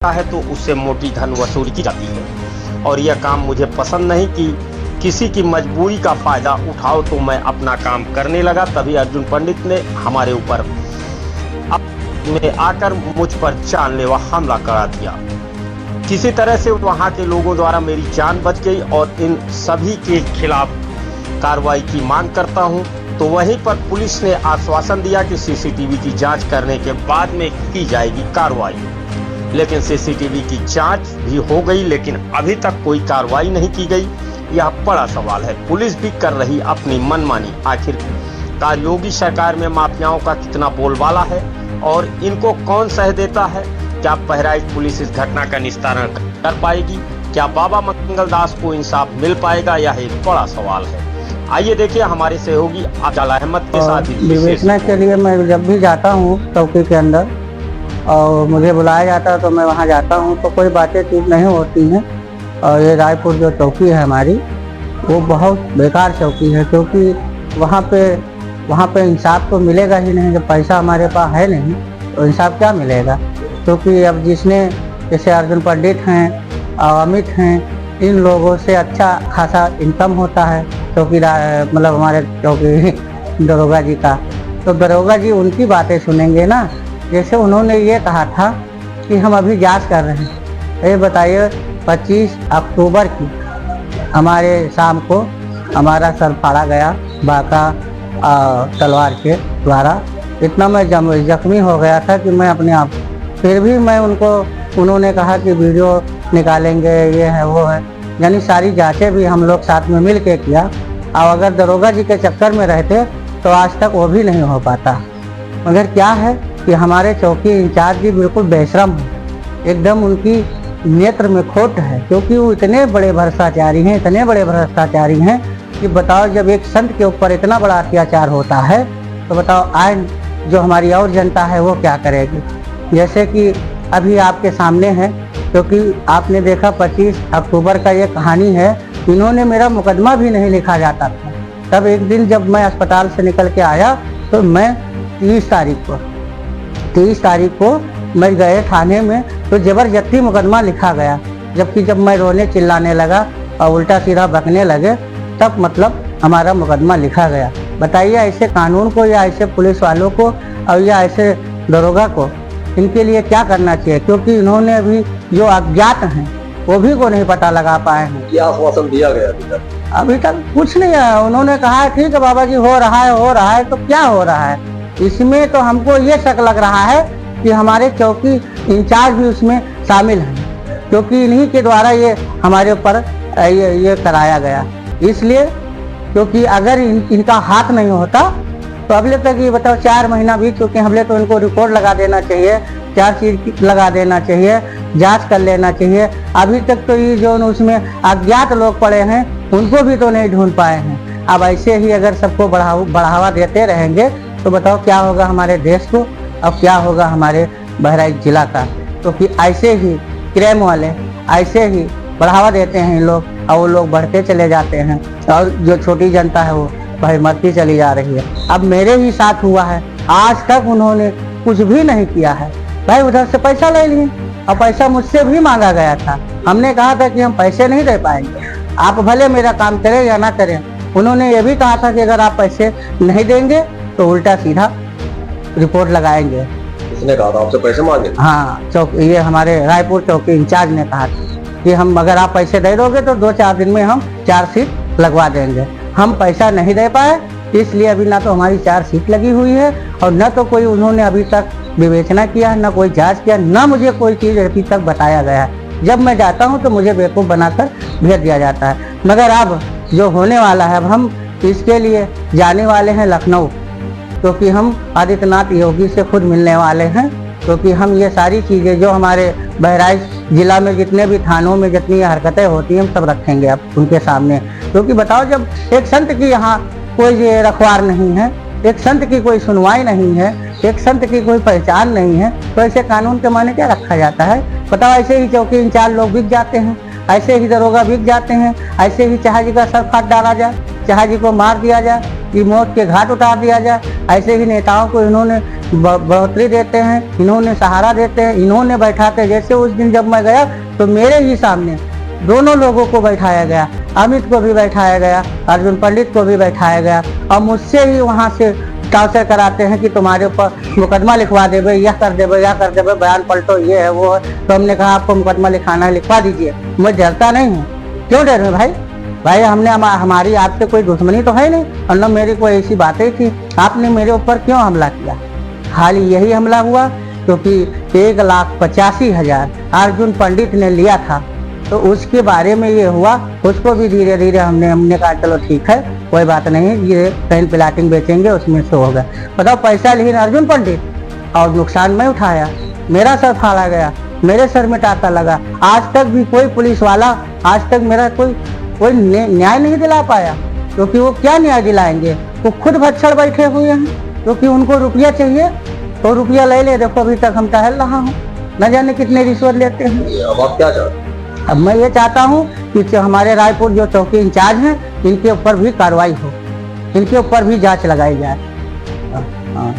है तो उससे मोटी धन वसूली की जाती है और यह काम मुझे पसंद नहीं कि किसी की मजबूरी का फायदा उठाओ, तो मैं अपना काम करने लगा। तभी अर्जुन पंडित ने हमारे ऊपर में आकर मुझ पर जानलेवा हमला करा दिया। किसी तरह से वहां के लोगों द्वारा मेरी जान बच गई और इन सभी के खिलाफ कार्रवाई की मांग करता हूं। तो वहीं पर पुलिस ने आश्वासन दिया कि सीसीटीवी की जांच करने के बाद में की जाएगी कार्रवाई, लेकिन सीसीटीवी की जांच भी हो गई, लेकिन अभी तक कोई कार्रवाई नहीं की गई। यह बड़ा सवाल है। पुलिस भी कर रही अपनी मनमानी। आखिरकार योगी सरकार में माफियाओं का कितना बोलबाला है और इनको कौन सह देता है? क्या बहराइच पुलिस इस घटना का निस्तारण कर पाएगी? क्या बाबा मंगलदास को इंसाफ मिल पाएगा? यह एक बड़ा सवाल है। आइए देखिए हमारे सहयोगी अफजल अहमद के साथ। विवेचना के लिए मैं जब भी जाता हूँ चौकी के अंदर और मुझे बुलाया जाता है तो मैं वहाँ जाता हूँ, तो कोई बातें ठीक नहीं होती हैं। और ये रायपुर जो चौकी है हमारी, वो बहुत बेकार चौकी है, क्योंकि वहाँ पे इंसाफ तो मिलेगा ही नहीं। जब पैसा हमारे पास है नहीं तो इंसाफ क्या मिलेगा? क्योंकि अब जैसे अर्जुन पंडित हैं और अमित हैं, इन लोगों से अच्छा खासा इनकम होता है चौकी मतलब हमारे चौकी दरोगा जी का। तो दरोगा जी उनकी बातें सुनेंगे ना। जैसे उन्होंने ये कहा था कि हम अभी जांच कर रहे हैं। ये बताइए 25 अक्टूबर की हमारे शाम को हमारा सर फाड़ा गया बाका तलवार के द्वारा। इतना मैं जख्मी हो गया था कि मैं अपने आप, फिर भी उन्होंने कहा कि वीडियो निकालेंगे, ये है वो है, यानी सारी जांचें भी हम लोग साथ में मिल के किया। और अगर दरोगा जी के चक्कर में रहते तो आज तक वो भी नहीं हो पाता। मगर क्या है कि हमारे चौकी इंचार्ज जी बिल्कुल बेशरम है, एकदम उनकी नेत्र में खोट है, क्योंकि वो इतने बड़े भ्रष्टाचारी हैं कि बताओ, जब एक संत के ऊपर इतना बड़ा अत्याचार होता है तो बताओ आज जो हमारी और जनता है वो क्या करेगी? जैसे कि अभी आपके सामने है, क्योंकि आपने देखा 25 अक्टूबर का ये कहानी है। इन्होंने मेरा मुकदमा भी नहीं लिखा जाता था। तब एक दिन जब मैं अस्पताल से निकल के आया तो मैं 30 तारीख को मैं गए थाने में, तो ज़बरदस्ती मुकदमा लिखा गया। जबकि जब मैं रोने चिल्लाने लगा और उल्टा सीधा बकने लगे, तब मतलब हमारा मुकदमा लिखा गया। बताइए ऐसे कानून को या ऐसे पुलिस वालों को और या ऐसे दरोगा को, इनके लिए क्या करना चाहिए? क्योंकि इन्होंने अभी जो अज्ञात हैं वो भी को नहीं पता लगा पाए हैं। क्या आश्वासन दिया गया अभी तक कुछ नहीं है। उन्होंने कहा ठीक है बाबा जी, हो रहा है, तो क्या हो रहा है? इसमें तो हमको ये शक लग रहा है कि हमारे चौकी इंचार्ज भी उसमें शामिल हैं, क्योंकि इन्हीं के द्वारा ये हमारे ऊपर ये कराया गया। इसलिए क्योंकि अगर इनका हाथ नहीं होता तो अगले तक ये बताओ 4 महीना बीत चुके हैं, हमले तो इनको रिपोर्ट लगा देना चाहिए, चार्जशीट लगा देना चाहिए, जांच कर लेना चाहिए। अभी तक तो ये जो उसमें अज्ञात लोग पड़े हैं उनको भी तो नहीं ढूंढ पाए हैं। अब ऐसे ही अगर सबको बढ़ावा देते रहेंगे तो बताओ क्या होगा हमारे देश को, अब क्या होगा हमारे बहराइच जिला का? क्योंकि ऐसे ही क्राइम वाले ऐसे ही बढ़ावा देते हैं इन लोग, और वो लोग बढ़ते चले जाते हैं, और जो छोटी जनता है वो भाई मरती चली जा रही है। अब मेरे ही साथ हुआ है, आज तक उन्होंने कुछ भी नहीं किया है। भाई उधर से पैसा ले लिए और पैसा मुझसे भी मांगा गया था। हमने कहा था कि हम पैसे नहीं दे पाएंगे, आप भले मेरा काम करें या ना करें। उन्होंने ये भी कहा था कि अगर आप पैसे नहीं देंगे तो उल्टा सीधा रिपोर्ट लगाएंगे। उसने कहा था आपसे पैसे मांगे? हाँ, ये हमारे रायपुर चौकी इंचार्ज ने कहा था कि हम अगर आप पैसे दे दोगे तो 2-4 दिन में हम चार्जशीट लगवा देंगे। हम पैसा नहीं दे पाए, इसलिए अभी ना तो हमारी चार्जशीट लगी हुई है और न तो कोई उन्होंने अभी तक विवेचना किया, न कोई जांच किया, न मुझे कोई चीज़ अभी तक बताया गया है। जब मैं जाता हूं तो मुझे बेवकूफ़ बनाकर भेज दिया जाता है। मगर अब जो होने वाला है, अब हम इसके लिए जाने वाले हैं लखनऊ, क्योंकि हम आदित्यनाथ योगी से खुद मिलने वाले हैं। क्योंकि हम ये सारी चीज़ें जो हमारे बहराइच जिला में जितने भी थानों में जितनी हरकतें होती हैं हम सब रखेंगे अब उनके सामने। क्योंकि बताओ, जब एक संत की यहाँ कोई रखवार नहीं है, एक संत की कोई सुनवाई नहीं है, एक संत की कोई पहचान नहीं है, तो ऐसे कानून के माने क्या रखा जाता है? बताओ, ऐसे ही चौकी इंचार्ज लोग बिक जाते हैं, ऐसे ही दरोगा बिक जाते हैं, ऐसे ही चाहे जी का सर फाड़ डाला जाए, चाहे जी को मार दिया जाए। कि मौत के घाट उतार दिया जाए। ऐसे ही नेताओं को इन्होंने बढ़ोतरी देते हैं, इन्होंने सहारा देते हैं, इन्होंने बैठाते। जैसे उस दिन जब मैं गया तो मेरे ही सामने दोनों लोगों को बैठाया गया, अमित को भी बैठाया गया, अर्जुन पंडित को भी बैठाया गया, और मुझसे ही वहाँ से टॉर्चर कराते हैं कि तुम्हारे ऊपर मुकदमा लिखवा देवे, यह कर देवे, यह कर देवे, बयान पलटो, ये है वो है। तो हमने कहा आपको मुकदमा लिखाना है, लिखवा दीजिए। मैं डरता नहीं हूँ। क्यों डर में भाई? भाई हमने हमारी आपसे कोई दुश्मनी तो है नहीं, और न मेरी कोई ऐसी बातें थी। आपने मेरे ऊपर क्यों हमला किया? खाली यही हमला हुआ क्योंकि 1,85,000 अर्जुन पंडित ने लिया था, तो उसके बारे में ये हुआ। उसको भी धीरे धीरे हमने कहा चलो ठीक है, कोई बात नहीं, ये पेन प्लाटिंग बेचेंगे, उसमें से होगा। बताओ, पैसा लेकिन अर्जुन पंडित, और नुकसान मैं उठाया। मेरा सर फाड़ा गया, मेरे सर में टाका लगा। आज तक भी कोई पुलिस वाला आज तक मेरा कोई न्याय नहीं दिला पाया, क्योंकि वो क्या न्याय दिलाएंगे? वो खुद भक्षण बैठे हुए हैं, क्योंकि उनको रुपया चाहिए तो रुपया ले ले। देखो अभी तक हम टहल रहा हूँ, न जाने कितने रिश्वत लेते हैं। अब आप क्या चाहते हैं? अब मैं ये चाहता हूँ कि हमारे रायपुर जो चौकी इंचार्ज हैं, इनके ऊपर भी कार्रवाई हो, इनके ऊपर भी जांच लगाई जाए। हाँ।